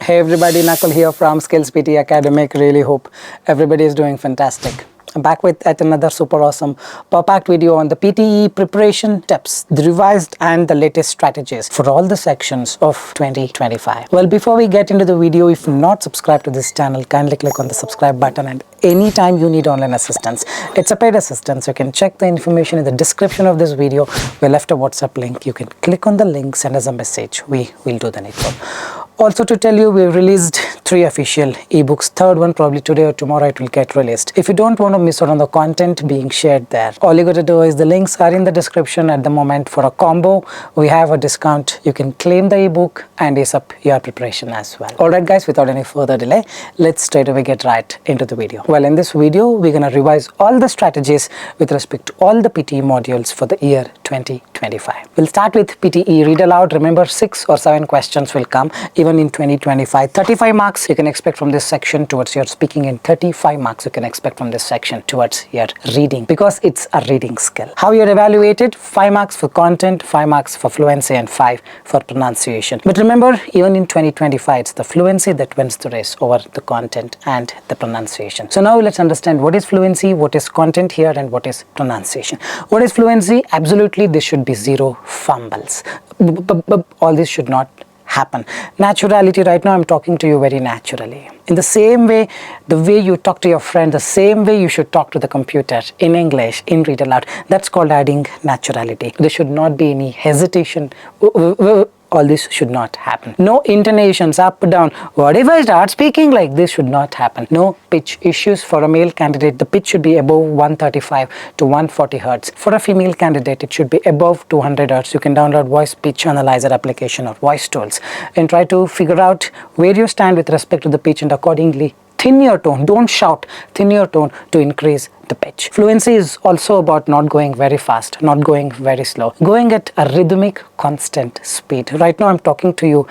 Hey everybody, Nakul here from SKILLS PTE Academic. Really hope everybody is doing fantastic. I'm back with yet another super awesome packed video on the PTE preparation tips, the revised and the latest strategies for all the sections of 2025. Well, before we get into the video, if not subscribed to this channel, kindly click on the subscribe button, and anytime you need online assistance, it's a paid assistance. You can check the information in the description of this video. We left a WhatsApp link. You can click on the link, send us a message. We will do the needful. Also to tell you, we've released 3 official ebooks. Third one probably today or tomorrow it will get released. If you don't want to miss out on the content being shared there, all you got to do is the links are in the description at the moment. For a combo, we have a discount. You can claim the ebook and ace up your preparation as well. Alright guys, without any further delay, let's straight away get right into the video. Well, in this video, we're going to revise all the strategies with respect to all the PTE modules for the year 2025. We'll start with PTE Read Aloud. Remember, 6 or 7 questions will come even in 2025. 35 marks you can expect from this section towards your speaking, and 35 marks you can expect from this section towards your reading, because it's a reading skill. How you're evaluated: 5 marks for content, 5 marks for fluency, and 5 for pronunciation. But remember, even in 2025, it's the fluency that wins the race over the content and the pronunciation. So now let's understand what is fluency, what is content here, and what is pronunciation. What is fluency? Absolutely, this should be 0 fumbles. All this should not happen. Naturality. Right now I'm talking to you very naturally. In the same way, the way you talk to your friend, the same way you should talk to the computer in English, in Read Aloud. That's called adding naturality. There should not be any hesitation. All this should not happen. No intonations up, down. What if I start speaking like this? Should not happen. No pitch issues. For a male candidate, the pitch should be above 135 to 140 hertz. For a female candidate, it should be above 200 hertz. You can download voice pitch analyzer application or voice tools and try to figure out where you stand with respect to the pitch, and accordingly thin your tone. Don't shout. Thin your tone to increase the pitch. Fluency is also about not going very fast, not going very slow, going at a rhythmic, constant speed. Right now I'm talking to you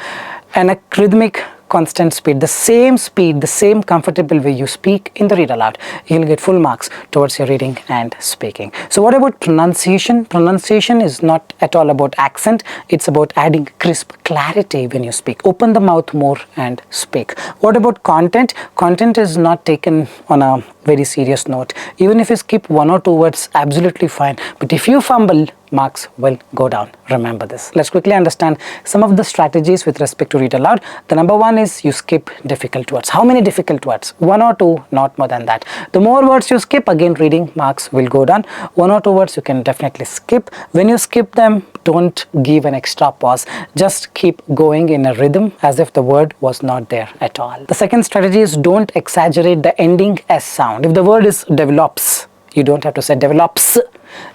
and a rhythmic, constant speed, the same comfortable way you speak in the Read Aloud, you'll get full marks towards your reading and speaking. So what about pronunciation? Pronunciation is not at all about accent. It's about adding crisp clarity when you speak. Open the mouth more and speak. What about content? Content is not taken on a very serious note. Even if you skip 1 or 2 words, absolutely fine. But if you fumble, marks will go down. Remember this. Let's quickly understand some of the strategies with respect to Read Aloud. The number 1 is you skip difficult words. How many difficult words? 1 or 2, not more than that. The more words you skip, again reading marks will go down. 1 or 2 words you can definitely skip. When you skip them, don't give an extra pause. Just keep going in a rhythm as if the word was not there at all. The second strategy is don't exaggerate the ending S sound. If the word is develops, you don't have to say develops.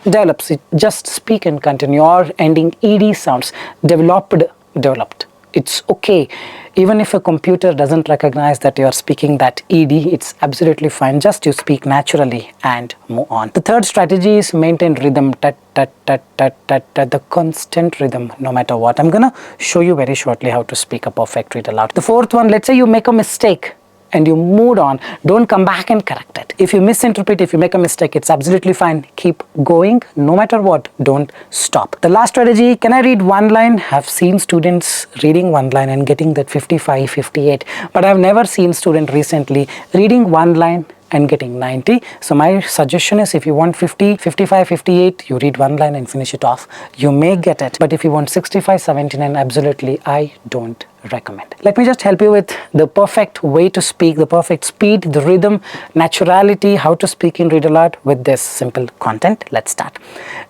Develops. Just speak and continue. Or ending ed sounds. Developed. It's okay. Even if a computer doesn't recognize that you are speaking that ed, it's absolutely fine. Just you speak naturally and move on. The third strategy is maintain rhythm. The constant rhythm, no matter what. I'm gonna show you very shortly how to speak a perfect Read Aloud. The fourth one, let's say you make a mistake and you moved on, don't come back and correct it. If you misinterpret, if you make a mistake, it's absolutely fine. Keep going, no matter what, don't stop. The last strategy, can I read 1 line? I've seen students reading 1 line and getting that 55, 58, but I've never seen student recently reading 1 line and getting 90. So my suggestion is, if you want 50, 55, 58, you read 1 line and finish it off. You may get it, but if you want 65, 79, absolutely, I don't recommend. Let me just help you with the perfect way to speak, the perfect speed, the rhythm, naturality, how to speak in Read Aloud with this simple content. Let's start.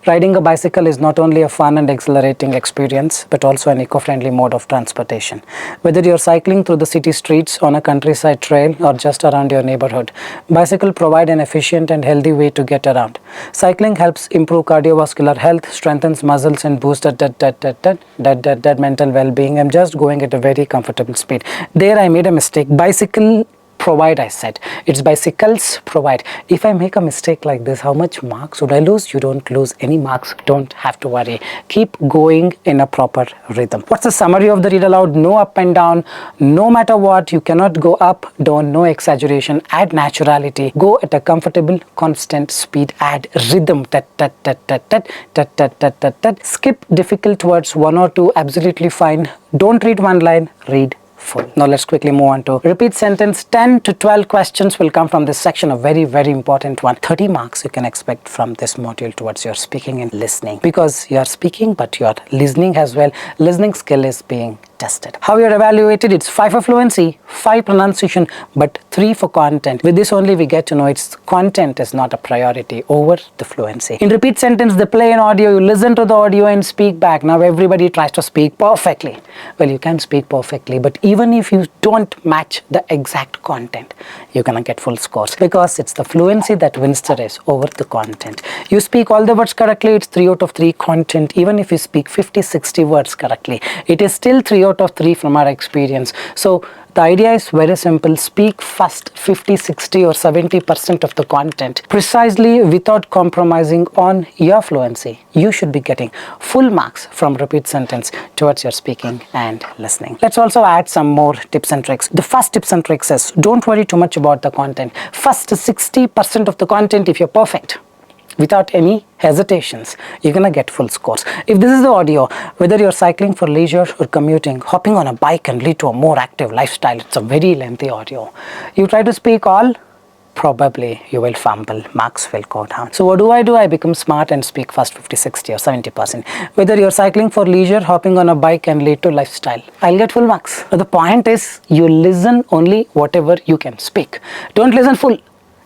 Riding a bicycle is not only a fun and exhilarating experience, but also an eco-friendly mode of transportation. Whether you're cycling through the city streets, on a countryside trail, or just around your neighborhood, bicycle provide an efficient and healthy way to get around. Cycling helps improve cardiovascular health, strengthens muscles, and boosts that mental well-being. I'm just going at a very comfortable speed. There I made a mistake. Bicycle provide, I said. It's bicycles provide. If I make a mistake like this, how much marks would I lose? You don't lose any marks. Don't have to worry. Keep going in a proper rhythm. What's the summary of the Read Aloud? No up and down. No matter what, you cannot go up, down, no exaggeration. Add naturality. Go at a comfortable, constant speed. Add rhythm. Skip difficult words, 1 or 2, absolutely fine. Don't read 1 line, read full. Now let's quickly move on to repeat sentence. 10 to 12 questions will come from this section, a very, very important one. 30 marks you can expect from this module towards your speaking and listening, because you are speaking but you are listening as well. Listening skill is being tested. How you're evaluated? It's 5 for fluency, 5 pronunciation, but 3 for content. With this only we get to know its content is not a priority over the fluency. In repeat sentence, they play an audio, you listen to the audio and speak back. Now everybody tries to speak perfectly. Well, you can speak perfectly, but even if you don't match the exact content, you're gonna get full scores, because it's the fluency that wins the race over the content. You speak all the words correctly, it's 3 out of 3 content. Even if you speak 50-60 words correctly, it is still 3 out of 3 from our experience. So the idea is very simple. Speak first 50, 60 or 70% of the content precisely without compromising on your fluency. You should be getting full marks from repeat sentence towards your speaking and listening. Let's also add some more tips and tricks. The first tips and tricks is don't worry too much about the content. First 60% of the content, if you're perfect, without any hesitations, you're gonna get full scores. If this is the audio, whether you're cycling for leisure or commuting, hopping on a bike can lead to a more active lifestyle. It's a very lengthy audio. You try to speak all, probably you will fumble, marks will go down. So what do? I become smart and speak first 50, 60 or 70%. Whether you're cycling for leisure, hopping on a bike can lead to lifestyle, I'll get full marks. But the point is, you listen only whatever you can speak. Don't listen full.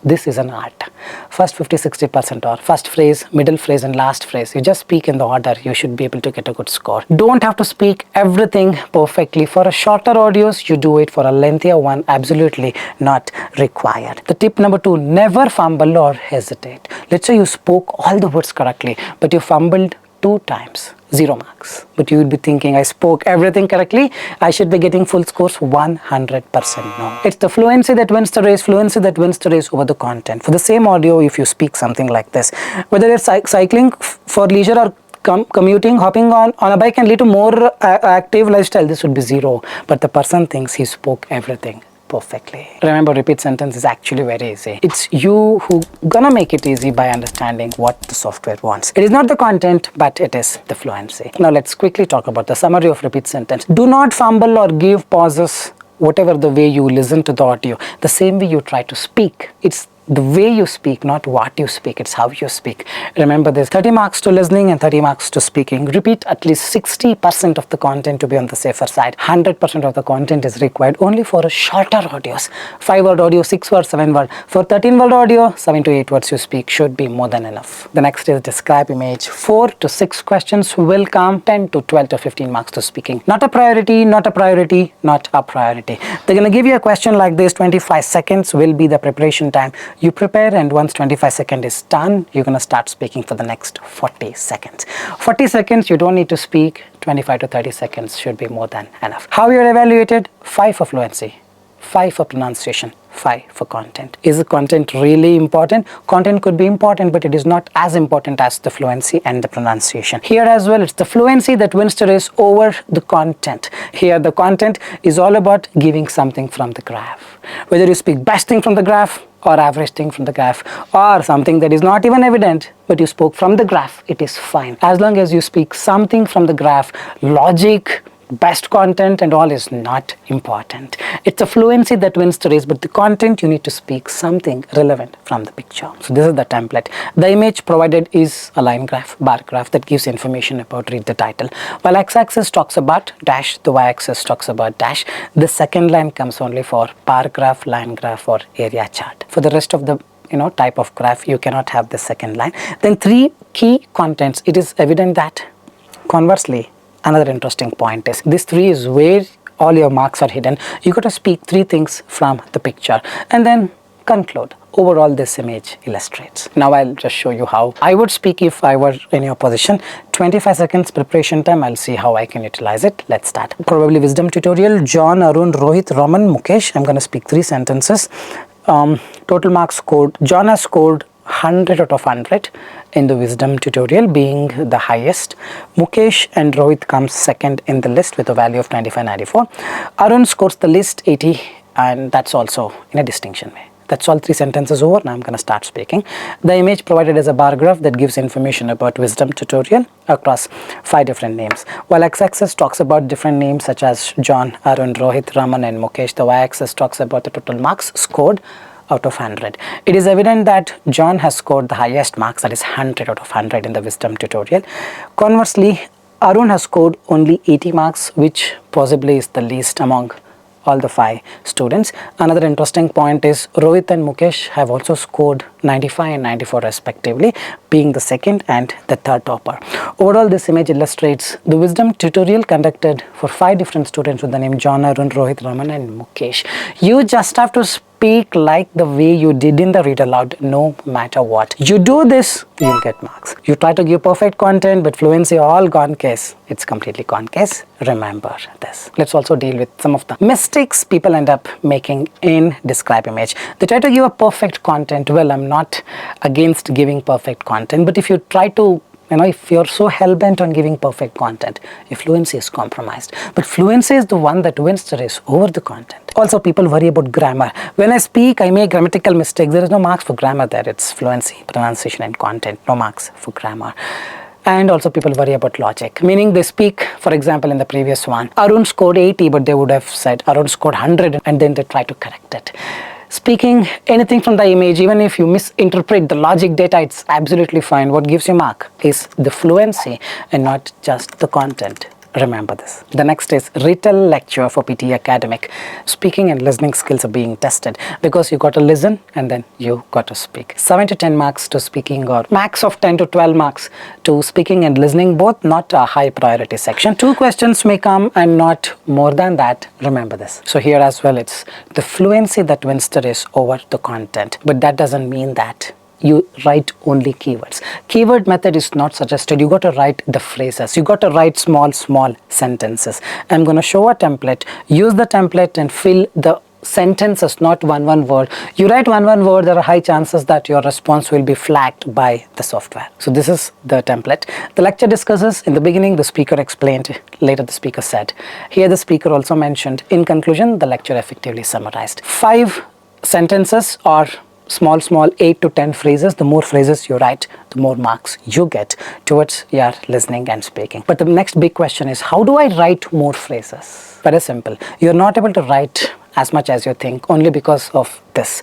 This is an art. First 50-60% or first phrase, middle phrase and last phrase, you just speak in the order, you should be able to get a good score. Don't have to speak everything perfectly. For a shorter audios, you do it. For a lengthier one, absolutely not required. The tip number 2, never fumble or hesitate. Let's say you spoke all the words correctly, but you fumbled 2 times. 0 marks. But you would be thinking, I spoke everything correctly, I should be getting full scores. 100% no. It's the fluency that wins the race, fluency that wins the race over the content. For the same audio, if you speak something like this, whether you're cycling for leisure or commuting, hopping on a bike can lead to more active lifestyle, this would be 0. But the person thinks he spoke everything perfectly. Remember, repeat sentence is actually very easy. It's you who gonna make it easy by understanding what the software wants. It is not the content, but it is the fluency. Now let's quickly talk about the summary of repeat sentence. Do not fumble or give pauses, whatever the way you listen to the audio, the same way you try to speak. It's the way you speak, not what you speak, it's how you speak. Remember, there's 30 marks to listening and 30 marks to speaking. Repeat at least 60% of the content to be on the safer side. 100% of the content is required only for a shorter audios. 5-word audio, 6-word, 7-word. For 13-word audio, 7 to 8 words you speak should be more than enough. The next is describe image. 4 to 6 questions will come. 10 to 12 to 15 marks to speaking. Not a priority, not a priority, not a priority. They're gonna give you a question like this. 25 seconds will be the preparation time. You prepare, and once 25 seconds is done, you're going to start speaking for the next 40 seconds. 40 seconds, you don't need to speak. 25 to 30 seconds should be more than enough. How you're evaluated? 5 for fluency, 5 for pronunciation, 5 for content. Is the content really important? Content could be important, but it is not as important as the fluency and the pronunciation. Here as well, it's the fluency that wins the race over the content. Here the content is all about giving something from the graph. Whether you speak best thing from the graph or average thing from the graph, or something that is not even evident, but you spoke from the graph, it is fine. As long as you speak something from the graph, logic, best content and all is not important. It's the fluency that wins the race, but the content, you need to speak something relevant from the picture. So this is the template. The image provided is a line graph, bar graph that gives information about read the title. While x-axis talks about dash, the y-axis talks about dash. The second line comes only for bar graph, line graph or area chart. For the rest of the type of graph, you cannot have the second line. Then 3 key contents. It is evident that conversely, another interesting point is this 3 is where all your marks are hidden. You got to speak 3 things from the picture and then conclude. Overall, this image illustrates. Now I'll just show you how I would speak if I were in your position. 25 seconds preparation time. I'll see how I can utilize it. Let's start. Probably wisdom tutorial. John, Arun, Rohit, Raman, Mukesh. I'm going to speak 3 sentences. Total marks scored. John has scored 100 out of 100 in the wisdom tutorial, being the highest. Mukesh and Rohit comes second in the list with a value of 95-94. Arun scores the list 80, and that's also in a distinction way. That's all, 3 sentences over. Now I'm going to start speaking. The image provided is a bar graph that gives information about wisdom tutorial across 5 different names. While x-axis talks about different names such as John, Arun, Rohit, Raman and Mukesh, the y-axis talks about the total marks scored out of 100. It is evident that John has scored the highest marks, that is 100 out of 100 in the wisdom tutorial. Conversely, Arun has scored only 80 marks, which possibly is the least among all the 5 students. Another interesting point is Rohit and Mukesh have also scored 95 and 94 respectively, being the second and the third topper. Overall, this image illustrates the wisdom tutorial conducted for 5 different students with the name John, Arun, Rohit, Raman and Mukesh. You just have to speak like the way you did in the read aloud, no matter what. You do this, you'll get marks. You try to give perfect content, but fluency all gone case. It's completely gone case. Remember this. Let's also deal with some of the mistakes people end up making in describe image. They try to give a perfect content. Well, I'm not against giving perfect content, but if you try to, if you're so hell-bent on giving perfect content, your fluency is compromised. But fluency is the one that wins the race over the content. Also, people worry about grammar. When I speak, I make grammatical mistakes. There is no marks for grammar there. It's fluency, pronunciation and content. No marks for grammar. And also people worry about logic, meaning they speak, for example, in the previous one, Arun scored 80, but they would have said Arun scored 100 and then they try to correct it. Speaking anything from the image, even if you misinterpret the logic data, it's absolutely fine. What gives you mark is the fluency and not just the content. Remember this. The next is Retell lecture for PTE Academic. Speaking and listening skills are being tested because you got to listen and then you got to speak. 7 to 10 marks to speaking or max of 10 to 12 marks to speaking and listening, both not a high priority section. 2 questions may come and not more than that. Remember this. So here as well, it's the fluency that wins the race over the content. But that doesn't mean that you write only keywords. Keyword method is not suggested. You got to write the phrases. You got to write small sentences. I'm going to show a template. Use the template and fill the sentences, not one word. You write one word, there are high chances that your response will be flagged by the software. So this is the template. The lecture discusses. In the beginning, the speaker explained. Later, the speaker said. Here, the speaker also mentioned. In conclusion, the lecture effectively summarized. 5 sentences or small 8 to 10 phrases. The more phrases you write, the more marks you get towards your listening and speaking. But the next big question is, how do I write more phrases? Very simple. You're not able to write as much as you think only because of this.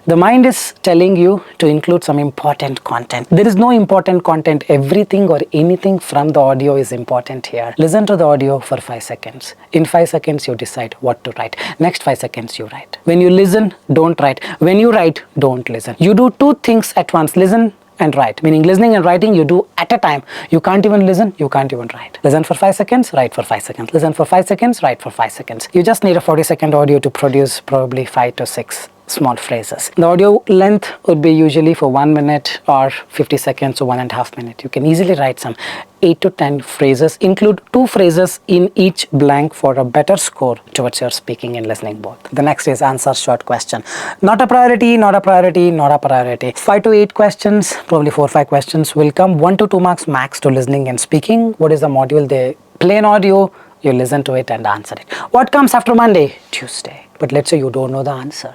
The mind is telling you to include some important content. There is no important content. Everything or anything from the audio is important here. Listen to the audio for 5 seconds. In 5 seconds, you decide what to write. Next 5 seconds, you write. When you listen, don't write. When you write, don't listen. You do 2 things at once. Listen and write, meaning listening and writing you do at a time. You can't even listen, you can't even write. Listen for 5 seconds, write for 5 seconds. Listen for 5 seconds, write for 5 seconds. You just need a 40-second audio to produce probably 5 to 6 small phrases. The audio length would be usually for 1 minute or 50 seconds or 1.5 minutes. You can easily write some 8 to 10 phrases. Include 2 phrases in each blank for a better score towards your speaking and listening both. The next is answer short question. Not a priority, not a priority, not a priority. 5 to 8 questions, probably 4 or 5 questions will come. 1 to 2 marks max to listening and speaking. What is the module? They play an audio, you listen to it and answer it. What comes after Monday? Tuesday. But let's say you don't know the answer.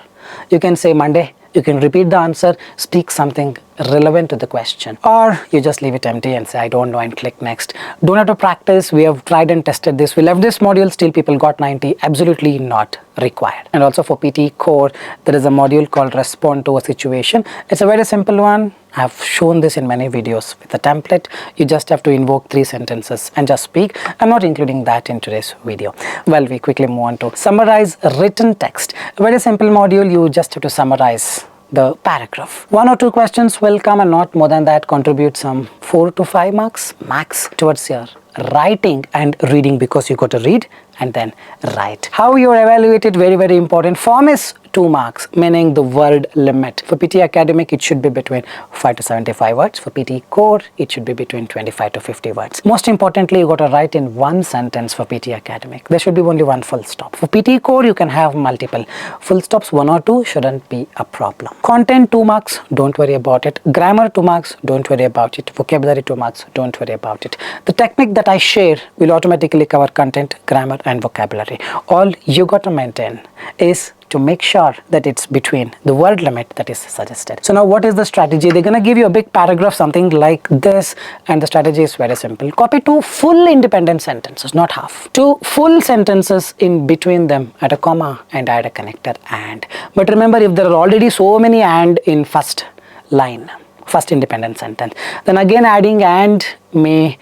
You can say Monday, you can repeat the answer, speak something relevant to the question, or you just leave it empty and say I don't know and click next. Don't have to practice. We have tried and tested this. We left this module, still people got 90. Absolutely not required. And also for PTE core, there is a module called respond to a situation. It's a very simple one. I've shown this in many videos with the template. You just have to invoke 3 sentences and just speak. I'm not including that in today's video. Well, we quickly move on to summarize written text. A very simple module. You just have to summarize the paragraph. 1 or 2 questions will come and not more than that. Contribute some 4 to 5 marks max towards your writing and reading, because you got to read and then write. How you're evaluated, very important. Form is 2 marks, meaning the word limit. For PTE Academic, it should be between 5 to 75 words. For PTE Core, it should be between 25 to 50 words. Most importantly, you got to write in 1 sentence for PTE Academic. There should be only 1 full stop. For PTE Core, you can have multiple full stops. 1 or 2 shouldn't be a problem. Content 2 marks, don't worry about it. Grammar 2 marks, don't worry about it. Vocabulary 2 marks, don't worry about it. The technique that I share will automatically cover content, grammar and vocabulary. All you got to maintain is to make sure that it's between the word limit that is suggested. So now what is the strategy? They're going to give you a big paragraph, something like this, and the strategy is very simple. Copy 2 full independent sentences, not half. 2 full sentences, in between them add a comma and add a connector and. But remember, if there are already so many and in first line, first independent sentence, then again adding and may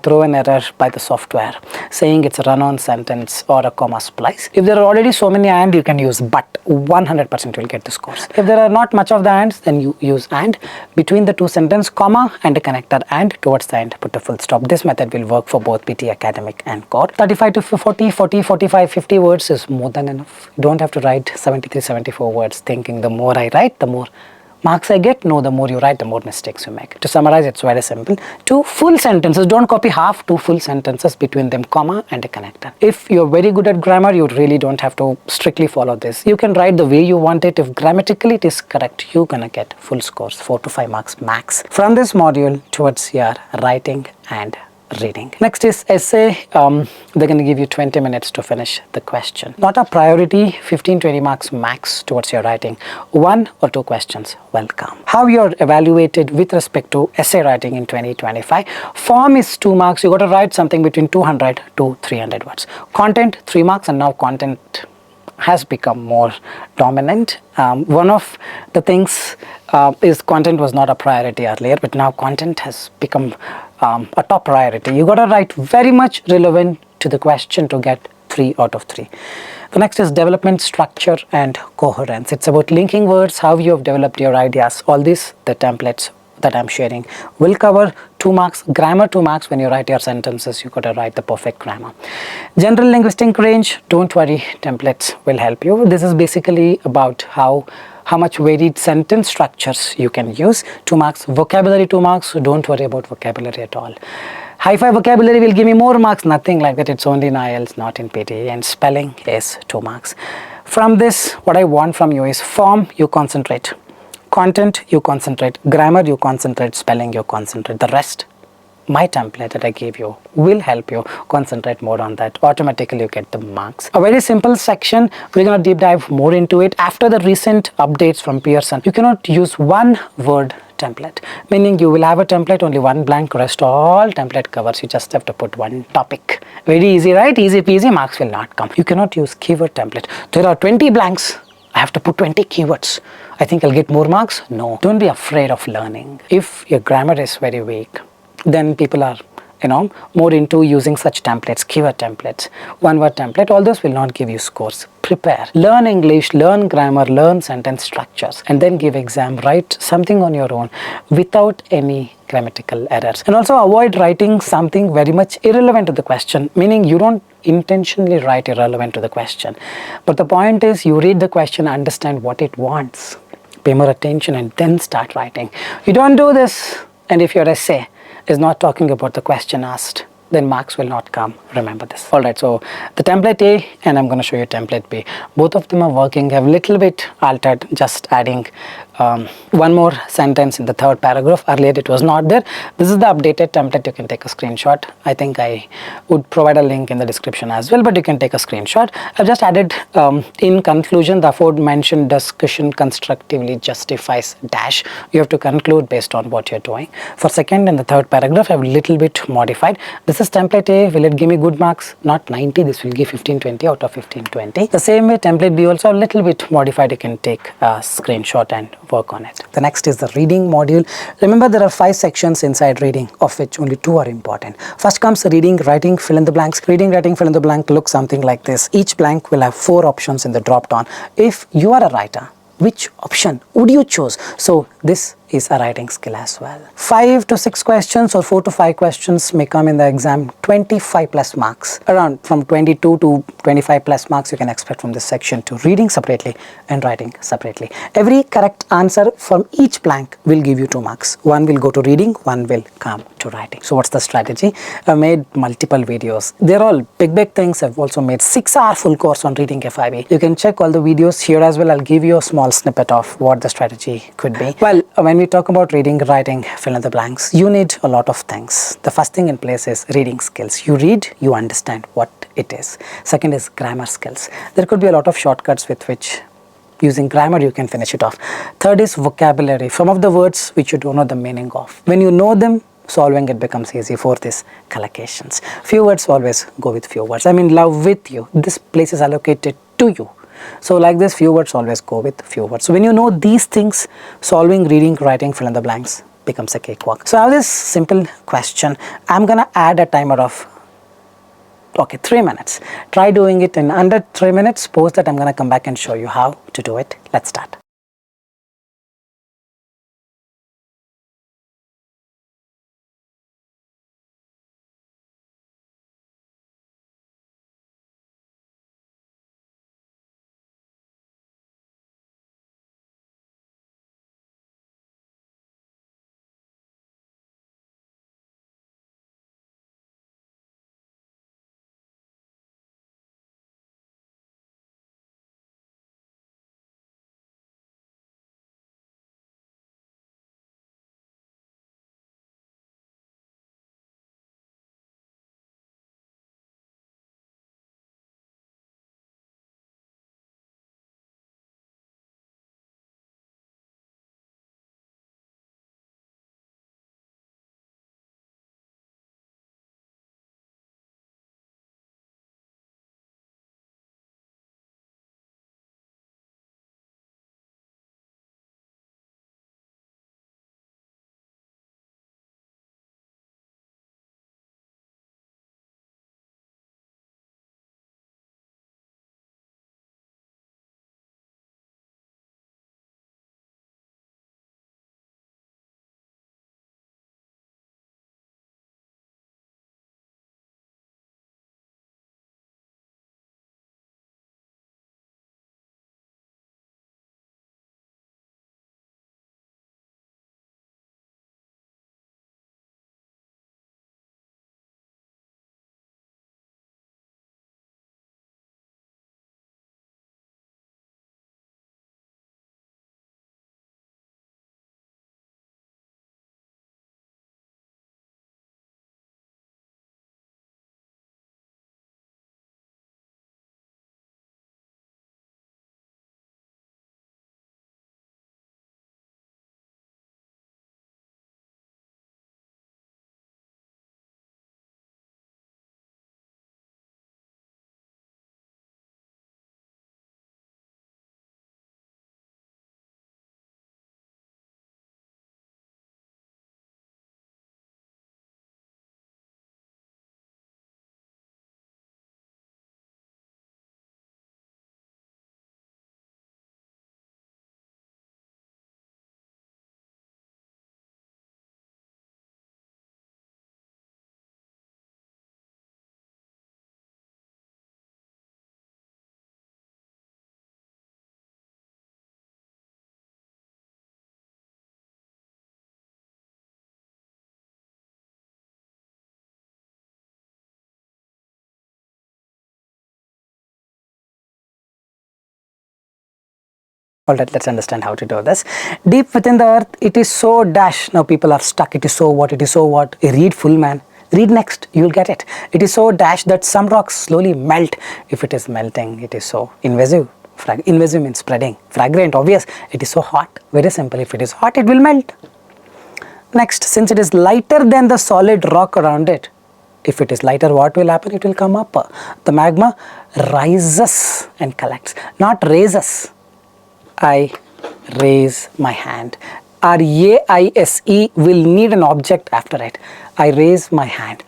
throw an error by the software saying it's a run-on sentence or a comma splice. If there are already so many and, you can use but. 100% will get the scores. If there are not much of the ands, then you use and between the 2 sentences, comma and a connector, and towards the end put a full stop. This method will work for both PTE Academic and Core. 35 to 40, 45, 50 words is more than enough. You don't have to write 73, 74 words thinking the more I write, the more marks I get. No, the more you write, the more mistakes you make. To summarize, it's very simple. 2 full sentences, don't copy half, 2 full sentences, between them comma and a connector. If you're very good at grammar, you really don't have to strictly follow this. You can write the way you want it. If grammatically it is correct, you're gonna get full scores, 4 to 5 marks max from this module towards your writing and reading. Next is essay. They're going to give you 20 minutes to finish the question. Not a priority, 15-20 marks max towards your writing. 1 or 2 questions, welcome. How you're evaluated with respect to essay writing in 2025. Form is 2 marks. You got to write something between 200 to 300 words. Content, 3 marks, and now content has become more dominant. One of the things is content was not a priority earlier, but now content has become a top priority. You got to write very much relevant to the question to get 3 out of 3. The next is development, structure and coherence. It's about linking words, how you have developed your ideas. All these, the templates that I'm sharing, will cover 2 marks. Grammar, 2 marks. When you write your sentences, you got to write the perfect grammar. General linguistic range, don't worry, templates will help you. This is basically about how much varied sentence structures you can use. 2 marks. Vocabulary, 2 marks. So don't worry about vocabulary at all. Hi-Fi vocabulary will give me more marks. Nothing like that. It's only in IELTS, not in PTE. And spelling is 2 marks. From this, what I want from you is form, you concentrate. Content, you concentrate. Grammar, you concentrate. Spelling, you concentrate. The rest, my template that I gave you, will help you concentrate more on that. Automatically you get the marks. A very simple section. We're going to deep dive more into it. After the recent updates from Pearson, you cannot use one word template, meaning you will have a template, only one blank, rest all template covers. You just have to put one topic. Very easy, right? Easy peasy, marks will not come. You cannot use keyword template. There are 20 blanks. I have to put 20 keywords. I think I'll get more marks? No. Don't be afraid of learning. If your grammar is very weak, then people are, more into using such templates, keyword templates, one word template. All those will not give you scores. Prepare. Learn English, learn grammar, learn sentence structures, and then give exam. Write something on your own without any grammatical errors. And also avoid writing something very much irrelevant to the question, meaning you don't intentionally write irrelevant to the question. But the point is, you read the question, understand what it wants, pay more attention, and then start writing. You don't do this, and if your essay is not talking about the question asked, then marks will not come. Remember this. Alright, so the template A and I'm going to show you template B. Both of them are working. I've a little bit altered, just adding one more sentence in the 3rd paragraph. Earlier it was not there. This is the updated template. You can take a screenshot. I think I would provide a link in the description as well, but you can take a screenshot. I've just added in conclusion, the aforementioned discussion constructively justifies dash. You have to conclude based on what you're doing. For 2nd and the 3rd paragraph, I've a little bit modified. This is template A. Will it give me good marks? Not 90. This will give 15-20 out of 15-20. The same way, template B also a little bit modified. You can take a screenshot and work on it. The next is the reading module. Remember, there are 5 sections inside reading, of which only 2 are important. First comes reading, writing, fill in the blanks. Reading, writing, fill in the blank looks something like this. Each blank will have 4 options in the drop down. If you are a writer, which option would you choose? So this is a writing skill as well. 5 to 6 questions or 4 to 5 questions may come in the exam. 25 plus marks. Around from 22 to 25 plus marks you can expect from this section to reading separately and writing separately. Every correct answer from each blank will give you 2 marks. 1 will go to reading, 1 will come to writing. So what's the strategy? I've made multiple videos. They're all big things. I've also made 6-hour full course on reading FIB. You can check all the videos here as well. I'll give you a small snippet of what the strategy could be. Well, when we talk about reading, writing, fill in the blanks, you need a lot of things. The first thing in place is reading skills. You read, you understand what it is. Second is grammar skills. There could be a lot of shortcuts with which Using grammar, you can finish it off. Third is vocabulary. Some of the words which you don't know the meaning of. When you know them, solving it becomes easy. Fourth is collocations. Few words, always go with few words. I'm in love with you. This place is allocated to you. So like this, few words, always go with few words. So when you know these things, solving, reading, writing, fill in the blanks becomes a cakewalk. So I have this simple question. I'm gonna add a timer of 3 minutes. Try doing it in under 3 minutes. Post that, I'm gonna come back and show you how to do it. Let's start. Alright, let's understand how to do this. Deep within the earth, it is so dash. Now people are stuck. It is so what? It is so what? Read full, man. Read next, you will get it. It is so dash that some rocks slowly melt. If it is melting, it is so invasive. Invasive means spreading. Fragrant, obvious. It is so hot. Very simple. If it is hot, it will melt. Next, since it is lighter than the solid rock around it, if it is lighter, what will happen? It will come up. The magma rises and collects, not raises. I raise my hand. R-A-I-S-E will need an object after it. I raise my hand.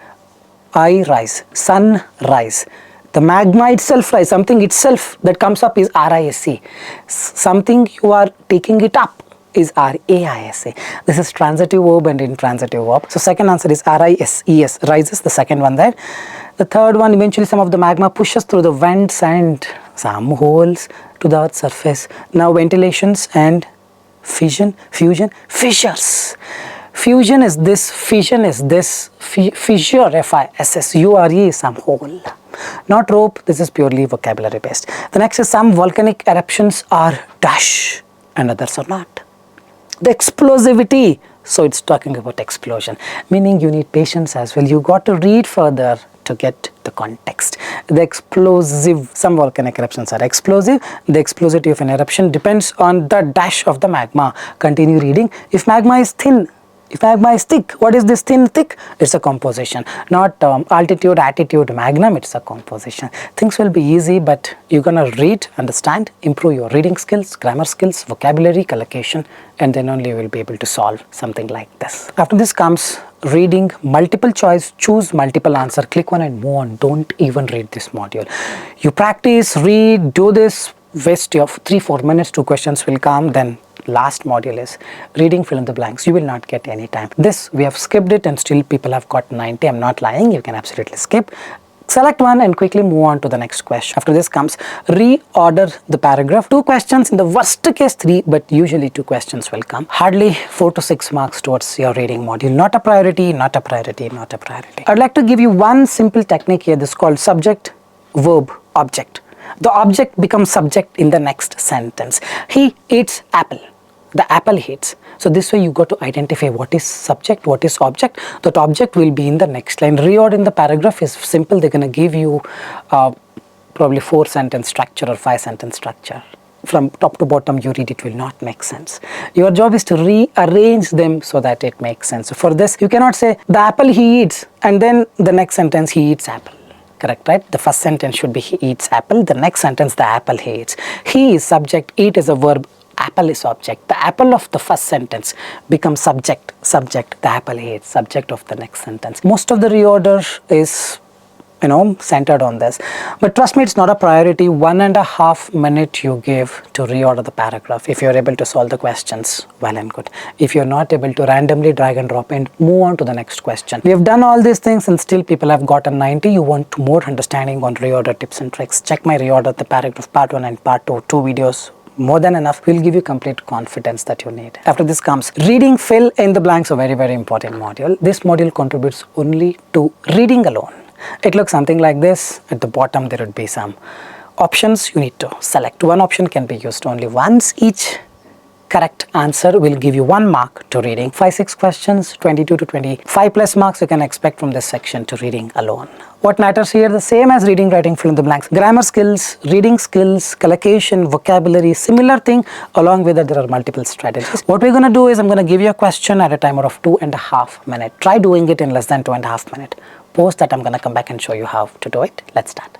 I rise. Sun rise. The magma itself rise. Something itself that comes up is R-I-S-E. Something you are taking it up is R-A-I-S-E. This is transitive verb and intransitive verb. So second answer is R-I-S-E-S, rises, the second one there. The third one, eventually some of the magma pushes through the vents and some holes to the earth's surface. Now ventilations and fission, fissures. Fusion is this, fission is this, fissure, F-I-S-S-U-R-E is some hole. Not rope, this is purely vocabulary based. The next is some volcanic eruptions are dash and others are not. The explosivity, so it's talking about explosion, meaning you need patience as well. You got to read further to get the context. The explosive, some volcanic eruptions are explosive. The explosivity of an eruption depends on the dash of the magma. Continue reading. If magma is thin, if magma is thick, what is this thin thick? It's a composition, not altitude, attitude, magnum, it's a composition. Things will be easy, but you're gonna read, understand, improve your reading skills, grammar skills, vocabulary, collocation, and then only you will be able to solve something like this. After this comes reading multiple choice, choose multiple answer, click one and move on. Don't even read this module. You practice, read, do this, waste of 3-4 minutes, 2 questions will come, then last module is reading fill in the blanks. You will not get any time. This we have skipped it and still people have got 90. I'm not lying, you can absolutely skip. Select one and quickly move on to the next question. After this comes reorder the paragraph. 2 questions, in the worst case 3, but usually 2 questions will come. Hardly 4 to 6 marks towards your reading module. Not a priority, not a priority, not a priority. I'd like to give you one simple technique here. This is called subject, verb, object. The object becomes subject in the next sentence. He eats apple. The apple eats. So this way you got to identify what is subject, what is object. That object will be in the next line. Reorder in the paragraph is simple. They're going to give you probably 4 sentence structure or 5 sentence structure. From top to bottom you read, it will not make sense. Your job is to rearrange them so that it makes sense. So for this you cannot say the apple he eats and then the next sentence he eats apple. Correct, right? The first sentence should be he eats apple. The next sentence the apple he eats. He is subject, eat is a verb, apple is object. The apple of the first sentence becomes subject, the apple he eats, subject of the next sentence. Most of the reorder is centered on this, but trust me, it's not a priority. 1.5 minutes you give to reorder the paragraph. If you're able to solve the questions, well and good. If you're not able to, randomly drag and drop and move on to the next question. We have done all these things and still people have gotten 90. You want more understanding on reorder tips and tricks, check my reorder the paragraph part 1 and part 2 videos. More than enough, will give you complete confidence that you need. After this comes reading fill in the blanks, a very important module. This module contributes only to reading alone. It looks something like this. At the bottom there would be some options you need to select. One option can be used only once. Each correct answer will give you 1 mark to reading. 5-6 questions, 22 to 25 plus marks you can expect from this section to reading alone. What matters here, the same as reading, writing, fill in the blanks. Grammar skills, reading skills, collocation, vocabulary, similar thing. Along with that, there are multiple strategies. What we're going to do is I'm going to give you a question at a timer of 2.5 minutes. Try doing it in less than 2.5 minutes. Post that, I'm going to come back and show you how to do it. Let's start.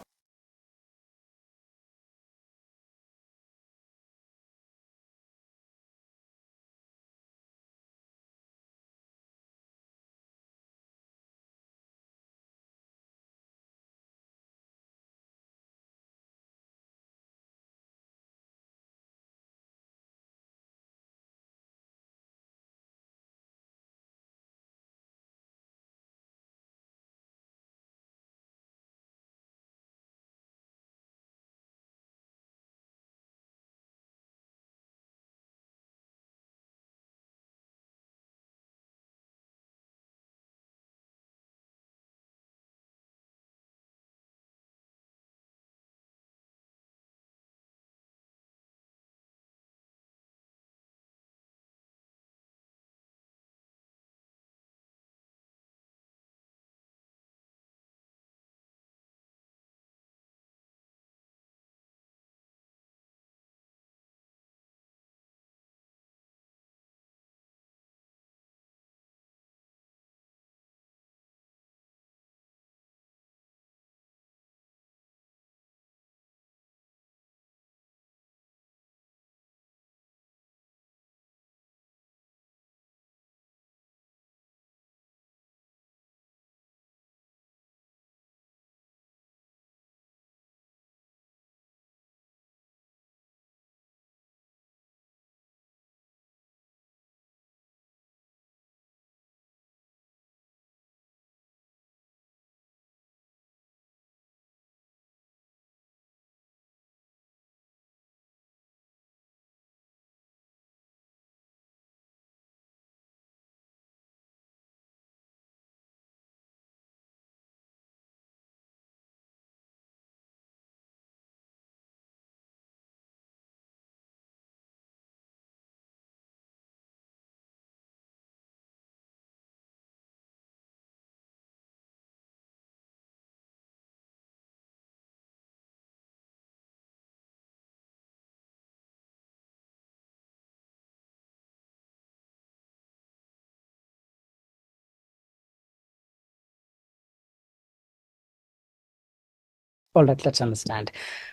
All right, let's understand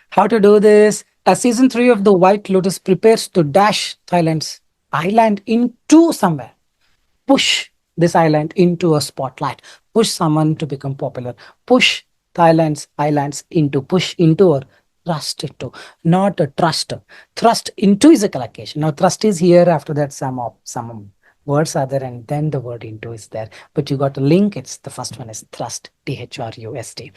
how to do this. As season 3 of the White Lotus prepares to dash Thailand's island into somewhere, push this island into a spotlight, push someone to become popular, push Thailand's islands into, push into, or thrust into, not a trust. Thrust into is a collocation. Now, thrust is here. After that, some words are there, and then the word into is there. But you got a link. It's the first one is thrust, THRUST.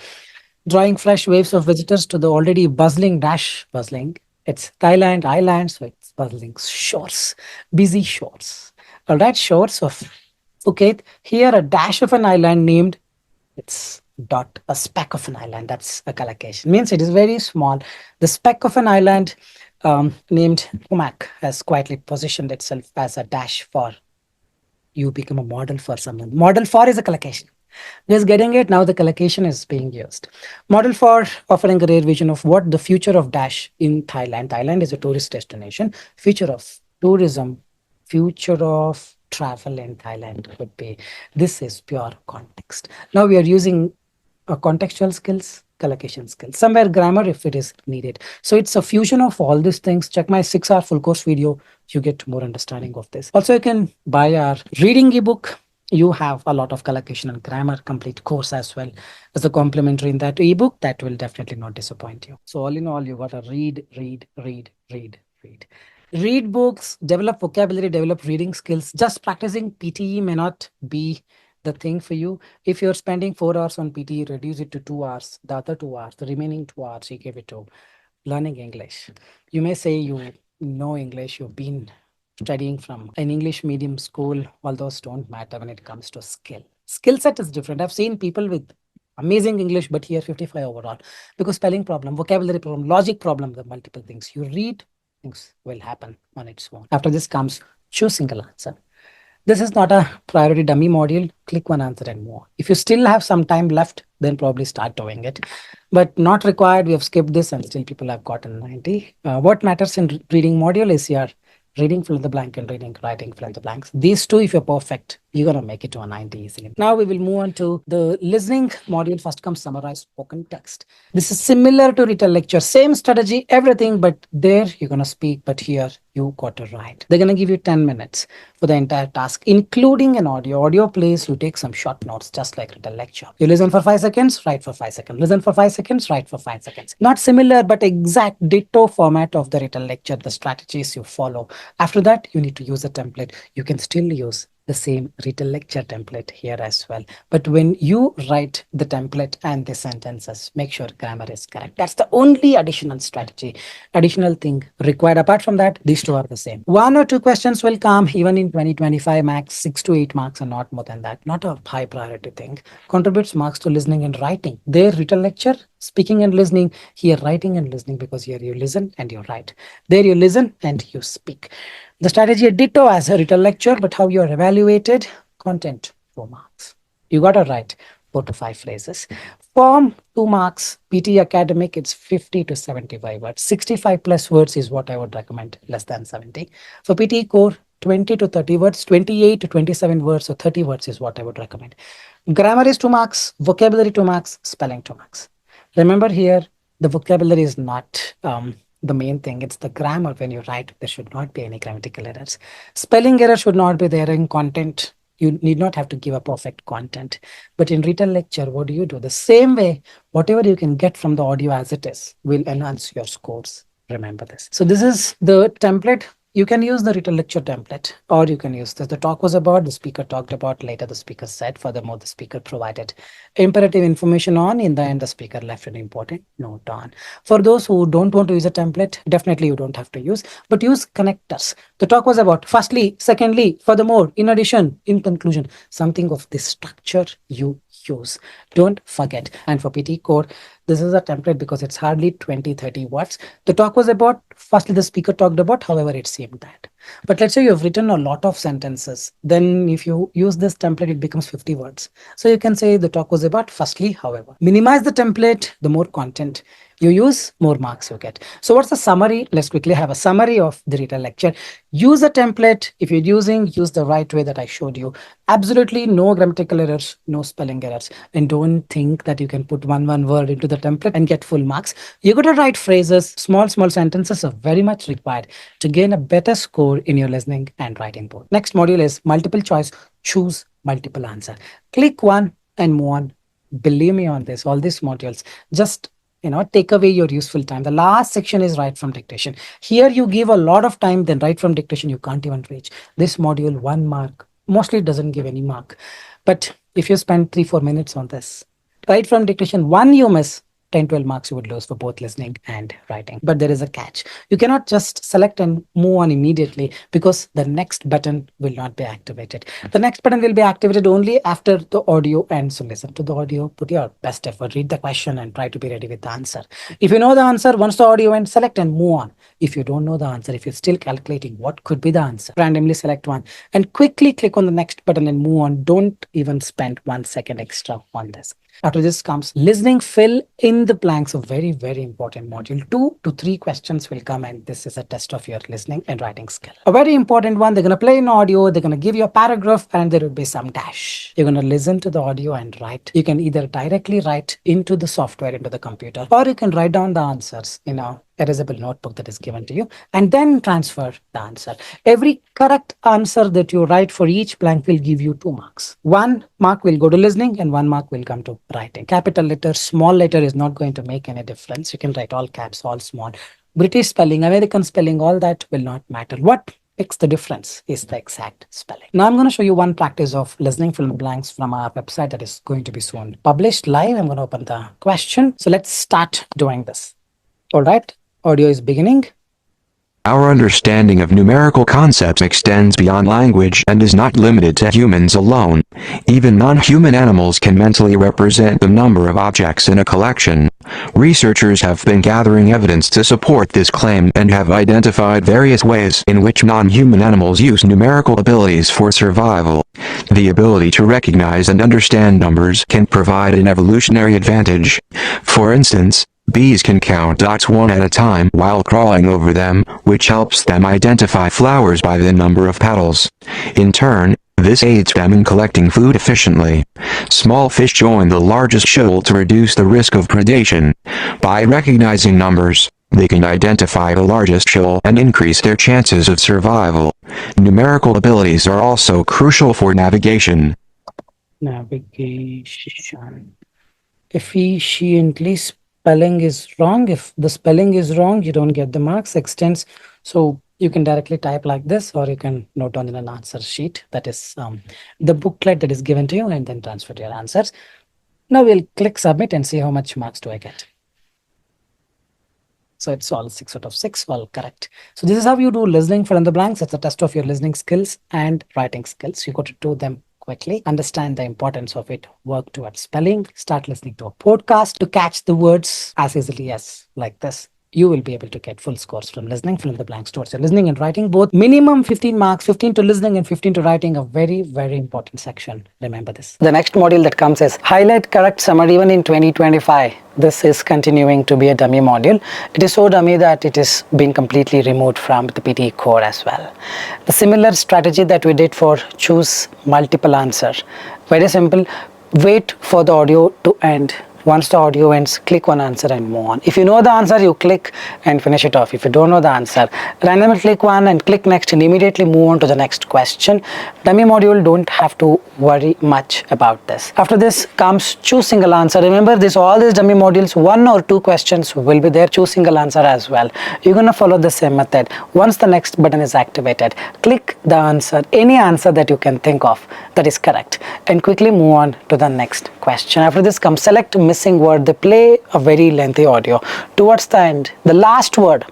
Drawing fresh waves of visitors to the already bustling dash bustling. It's Thailand island, so it's bustling shores, busy shores. All right, shores of Phuket. Here, a dash of an island named, it's dot, a speck of an island. That's a collocation. Means it is very small. The speck of an island named Pumak has quietly positioned itself as a dash for you become a model for someone. Model for is a collocation. Just getting it now, the collocation is being used. Model for offering a rare vision of what the future of dash in Thailand. Thailand is a tourist destination. Future of tourism, future of travel in Thailand would be. This is pure context. Now we are using contextual skills, collocation skills, somewhere grammar if it is needed. So it's a fusion of all these things. Check my 6-hour full course video. You get more understanding of this. Also, you can buy our reading ebook. You have a lot of collocation and grammar complete course as well as a complimentary in that ebook. That will definitely not disappoint you. So all in all, you got to read, read, read, read, read. Read books, develop vocabulary, develop reading skills. Just practicing PTE may not be the thing for you. If you're spending 4 hours on PTE, reduce it to 2 hours. The other 2 hours, the remaining 2 hours, you give it to learning English. You may say you know English, you've been studying from an English medium school. All those don't matter when it comes to skill. Skill set is different. I've seen people with amazing English, but here 55 overall because spelling problem, vocabulary problem, logic problem, the multiple things. You read, things will happen on its own. After this comes choose single answer. This is not a priority dummy module. Click one answer and more. If you still have some time left, then probably start doing it. But not required. We have skipped this and still people have gotten 90. What matters in reading module is your reading fill in the blank and reading, writing fill in the blanks. These two, if you're perfect, you're going to make it to a 90 easily. Now we will move on to the listening module. First comes summarize spoken text. This is similar to Retell lecture. Same strategy, everything, but there you're going to speak, but here you got to write. They're going to give you 10 minutes for the entire task, including an audio. Audio plays, you take some short notes, just like Retell lecture. You listen for 5 seconds, write for 5 seconds. Listen for 5 seconds, write for 5 seconds. Not similar, but exact ditto format of the Retell lecture, the strategies you follow. After that, you need to use a template. You can still use the same Retell lecture template here as well. But when you write the template and the sentences, make sure grammar is correct. That's the only additional strategy, additional thing required. Apart from that, these two are the same. 1 or 2 questions will come even in 2025, max 6 to 8 marks and not more than that. Not a high priority thing. Contributes marks to listening and writing. There, Retell lecture, speaking and listening. Here, writing and listening, because here you listen and you write. There you listen and you speak. The strategy ditto as a Retell lecture, but how you are evaluated, content 4 marks. You got to write 4 to 5 phrases. Form 2 marks, PTE academic, it's 50 to 75 words. 65 plus words is what I would recommend, less than 70. For PTE core, 20 to 30 words, 28 to 27 words, or 30 words is what I would recommend. Grammar is 2 marks, vocabulary 2 marks, spelling 2 marks. Remember here, the vocabulary is not the main thing. It's the grammar. When you write, there should not be any grammatical errors. Spelling error should not be there. In content, you need not have to give a perfect content. But in Retell lecture, what do? The same way, whatever you can get from the audio as it is will enhance your scores. Remember this. So this is the template. You can use the Retell lecture template, or you can use this. The talk was about, the speaker talked about, later the speaker said, furthermore, the speaker provided imperative information on, in the end, the speaker left an important note on. For those who don't want to use a template, definitely you don't have to use, but use connectors. The talk was about, firstly, secondly, furthermore, in addition, in conclusion, something of this structure you use. Don't forget. And for PT core, this is a template because it's hardly 20-30 words. The talk was about, firstly, the speaker talked about, however it seemed that. But let's say you've written a lot of sentences. Then if you use this template, it becomes 50 words. So you can say the talk was about firstly, however. Minimize the template, the more content you use, more marks you get. So what's the summary? Let's quickly have a summary of the Retell lecture. Use a template. If you're use the right way that I showed you. Absolutely no grammatical errors, no spelling errors. And don't think that you can put one word into the template and get full marks. You got to write phrases. Small sentences are very much required to gain a better score in your listening and writing both. Next module is multiple choice. Choose multiple answer. Click one and move on. Believe me on this, all these modules, just take away your useful time. The last section is write from dictation. Here you give a lot of time, then write from dictation you can't even reach. This module 1 mark mostly doesn't give any mark, but if you spend 3-4 minutes on this, write from dictation 1 you miss, 10-12 marks you would lose for both listening and writing. But there is a catch. You cannot just select and move on immediately, because the next button will not be activated. The next button will be activated only after the audio ends. So listen to the audio, put your best effort, read the question and try to be ready with the answer. If you know the answer, once the audio ends, select and move on. If you don't know the answer, if you're still calculating what could be the answer, randomly select one and quickly click on the next button and move on. Don't even spend 1 second extra on this. After this comes listening, fill in the blanks, a very, very important module. 2 to 3 questions will come, and this is a test of your listening and writing skill. A very important one, they're going to play an audio, they're going to give you a paragraph, and there will be some dash. You're going to listen to the audio and write. You can either directly write into the software, into the computer, or you can write down the answers in a erasable notebook that is given to you, and then transfer the answer. Every correct answer that you write for each blank will give you 2 marks. 1 mark will go to listening and 1 mark will come to writing. Capital letter, small letter is not going to make any difference. You can write all caps, all small. British spelling, American spelling, all that will not matter. What makes the difference is the exact spelling. Now I'm going to show you one practice of listening fill in the blanks from our website that is going to be soon published live. I'm going to open the question. So let's start doing this. All right. Audio is beginning. Our understanding of numerical concepts extends beyond language and is not limited to humans alone. Even non-human animals can mentally represent the number of objects in a collection. Researchers have been gathering evidence to support this claim and have identified various ways in which non-human animals use numerical abilities for survival. The ability to recognize and understand numbers can provide an evolutionary advantage. For instance, bees can count dots one at a time while crawling over them, which helps them identify flowers by the number of petals. In turn, this aids them in collecting food efficiently. Small fish join the largest shoal to reduce the risk of predation. By recognizing numbers, they can identify the largest shoal and increase their chances of survival. Numerical abilities are also crucial for navigation. Efficiently spelling is wrong. If the spelling is wrong, you don't get the marks. Extends. So you can directly type like this, or you can note down in an answer sheet. That is the booklet that is given to you, and then transfer your answers. Now we'll click submit and see how much marks do I get. So it's all 6 out of 6, all correct. So this is how you do listening fill in the blanks. It's a test of your listening skills and writing skills. You got to do them quickly, understand the importance of it, work towards spelling, start listening to a podcast to catch the words as easily as like this. You will be able to get full scores from listening, fill in the blanks towards your listening and writing, both minimum 15 marks, 15 to listening and 15 to writing, a very, very important section. Remember this. The next module that comes is highlight correct summary. Even in 2025, this is continuing to be a dummy module. It is so dummy that it is being completely removed from the PTE core as well. The similar strategy that we did for choose multiple answer. Very simple. Wait for the audio to end. Once the audio ends, click one answer and move on. If you know the answer, you click and finish it off. If you don't know the answer, randomly click one and click next and immediately move on to the next question. Dummy module, don't have to worry much about this. After this comes choose single answer. Remember this, all these dummy modules, 1 or 2 questions will be there. Choose single answer as well. You're going to follow the same method. Once the next button is activated, click the answer, any answer that you can think of that is correct, and quickly move on to the next question. After this comes select missing word. They play a very lengthy audio. Towards the end, the last word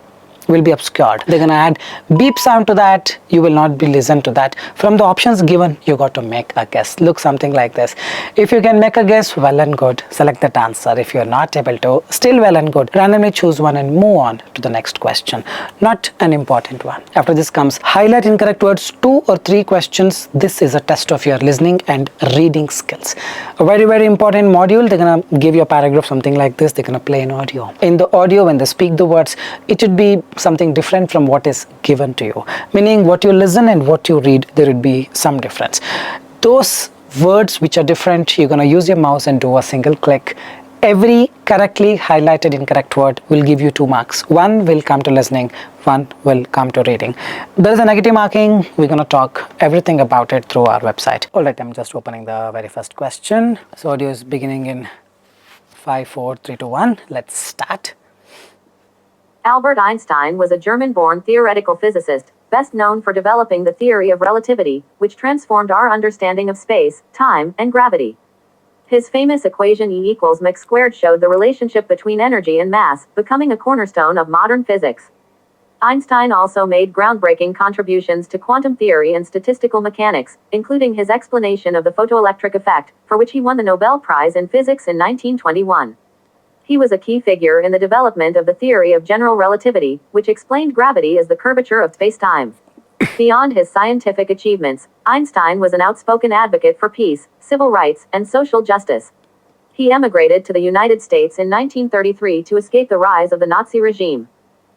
will be obscured. They're gonna add beep sound to that. You will not be listened to that. From the options given, you got to make a guess. Look something like this. If you can make a guess, well and good, select that answer. If you're not able to, still well and good, randomly choose one and move on to the next question. Not an important one. After this comes highlight incorrect words, 2 or 3 questions. This is a test of your listening and reading skills. A very important module. They're gonna give you a paragraph something like this. They're gonna play an audio. In the audio, when they speak the words, it should be something different from what is given to you, meaning what you listen and what you read, there would be some difference. Those words which are different, you're going to use your mouse and do a single click. Every correctly highlighted incorrect word will give you 2 marks. 1 will come to listening, 1 will come to reading. There is a negative marking. We're going to talk everything about it through our website. Alright, I'm just opening the very first question. So audio is beginning in 5, 4, 3, 2, 1. Let's start. Albert Einstein was a German-born theoretical physicist, best known for developing the theory of relativity, which transformed our understanding of space, time, and gravity. His famous equation E equals mc squared showed the relationship between energy and mass, becoming a cornerstone of modern physics. Einstein also made groundbreaking contributions to quantum theory and statistical mechanics, including his explanation of the photoelectric effect, for which he won the Nobel Prize in Physics in 1921. He was a key figure in the development of the theory of general relativity, which explained gravity as the curvature of space-time. Beyond his scientific achievements, Einstein was an outspoken advocate for peace, civil rights, and social justice. He emigrated to the United States in 1933 to escape the rise of the Nazi regime.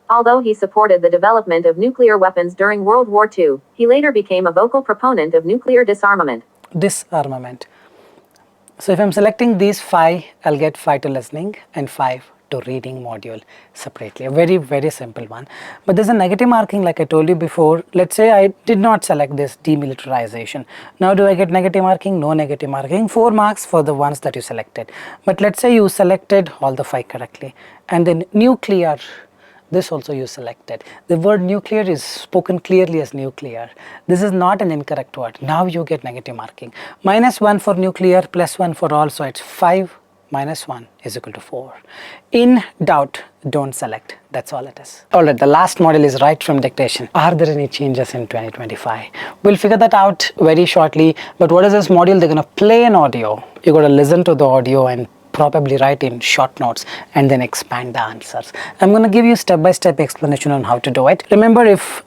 Although he supported the development of nuclear weapons during World War II, he later became a vocal proponent of nuclear disarmament. Disarmament. So if I'm selecting these 5, I'll get 5 to listening and 5 to reading module separately. A very simple one. But there's a negative marking like I told you before. Let's say I did not select this demilitarization. Now do I get negative marking? No negative marking. 4 marks for the ones that you selected. But let's say you selected all the 5 correctly. And then nuclear. This also you selected. The word nuclear is spoken clearly as nuclear. This is not an incorrect word. Now you get negative marking. -1 for nuclear, +1 for all. So it's 5 minus 1 is equal to 4. In doubt, don't select. That's all it is. Alright, the last model is write from dictation. Are there any changes in 2025? We'll figure that out very shortly. But what is this module? They're going to play an audio. You got to listen to the audio and probably write in short notes and then expand the answers. I'm going to give you step-by-step explanation on how to do it. Remember, if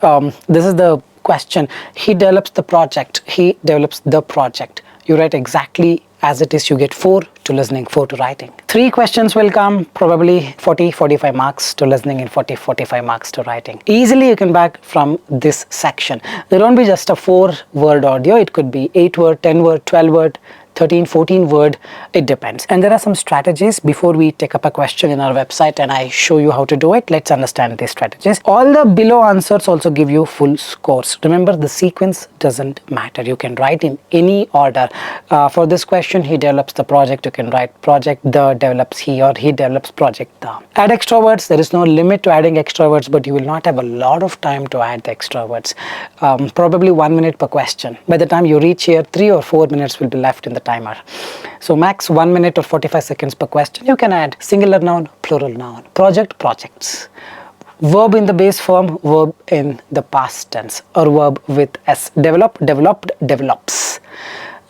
this is the question, he develops the project, he develops the project. You write exactly as it is. You get 4 to listening, 4 to writing. 3 questions will come, probably 40-45 marks to listening and 40-45 marks to writing. Easily you can back from this section. There won't be just a 4-word audio. It could be 8-word, 10-word, 12-word, 13-14 word, it depends. And there are some strategies before we take up a question in our website and I show you how to do it. Let's understand these strategies. All the below answers also give you full scores. Remember, the sequence doesn't matter. You can write in any order. For this question, he develops the project. You can write project the develops he, or he develops project the. Add extra words. There is no limit to adding extra words, but you will not have a lot of time to add the extra words. Probably 1 minute per question. By the time you reach here, 3 or 4 minutes will be left in the timer. So max 1 minute or 45 seconds per question. You can add singular noun, plural noun, project, projects, verb in the base form, verb in the past tense, or verb with s, develop, developed, develops.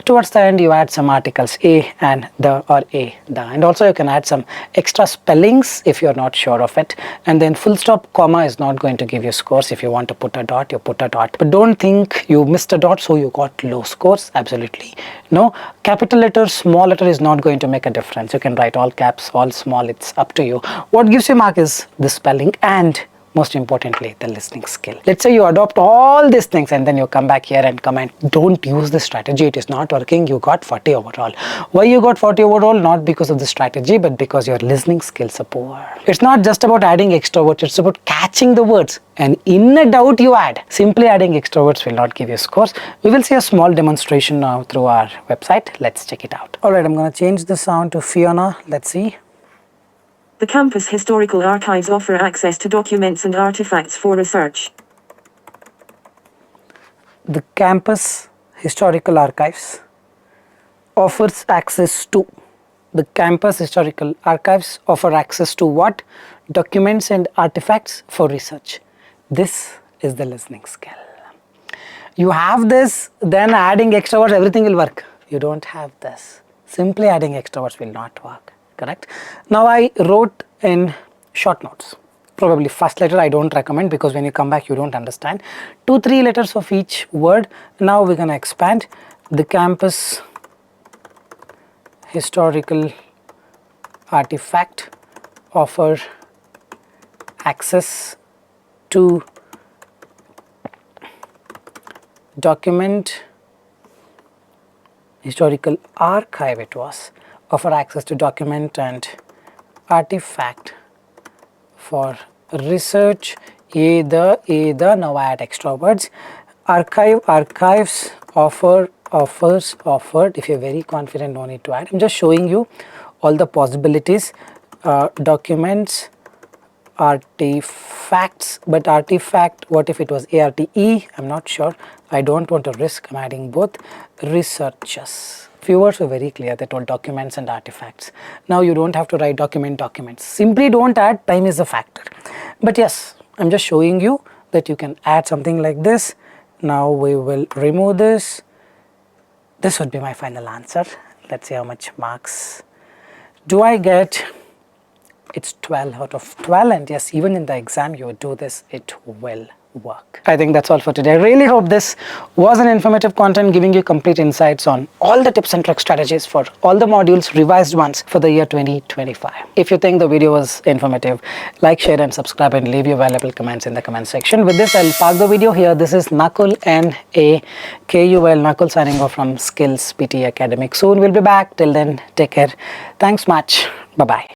Towards the end, you add some articles, a and the, or a, the, and also you can add some extra spellings if you're not sure of it. And then full stop, comma is not going to give you scores. If you want to put a dot, you put a dot. But don't think you missed a dot, so you got low scores. Absolutely no. Capital letter, small letter is not going to make a difference. You can write all caps, all small. It's up to you. What gives you mark is the spelling and most importantly, the listening skill. Let's say you adopt all these things and then you come back here and comment, don't use the strategy, it is not working, you got 40 overall. Why you got 40 overall? Not because of the strategy, but because your listening skills are poor. It's not just about adding extra words, it's about catching the words. And in a doubt you add. Simply adding extra words will not give you scores. We will see a small demonstration now through our website. Let's check it out. Alright, I'm going to change the sound to Fiona. Let's see. The campus historical archives offer access to documents and artifacts for research. The campus historical archives offers access to. The campus historical archives offer access to what? documents and artifacts for research. This is the listening skill. You have this, then adding extra words, everything will work. You don't have this. Simply adding extra words will not work, correct? Now I wrote in short notes. Probably first letter I don't recommend, because when you come back you don't understand. 2-3 letters of each word. Now we're going to expand. The campus historical artifact offer access to document historical archive, it was offer access to document and artifact for research, either now I add extra words. Archives offered. If you're very confident, no need to add. I'm just showing you all the possibilities. Documents, artifacts, but artifact, what if it was ARTE? I'm not sure. I don't want to risk. I'm adding both. Researchers. Few words were very clear. They told documents and artifacts. Now you don't have to write documents. Simply don't add, time is a factor. But yes, I'm just showing you that you can add something like this. Now we will remove this. This would be my final answer. Let's see how much marks do I get. It's 12 out of 12, and yes, even in the exam you do this, it will work. I think that's all for today. I really hope this was an informative content, giving you complete insights on all the tips and trick strategies for all the modules, revised ones for the year 2025. If you think the video was informative, like, share and subscribe, and leave your valuable comments in the comment section. With this, I'll park the video here. This is Nakul, N-A-K-U-L, Nakul, signing off from SKILLS PTE Academic. Soon we'll be back. Till then, take care. Thanks much. Bye-bye.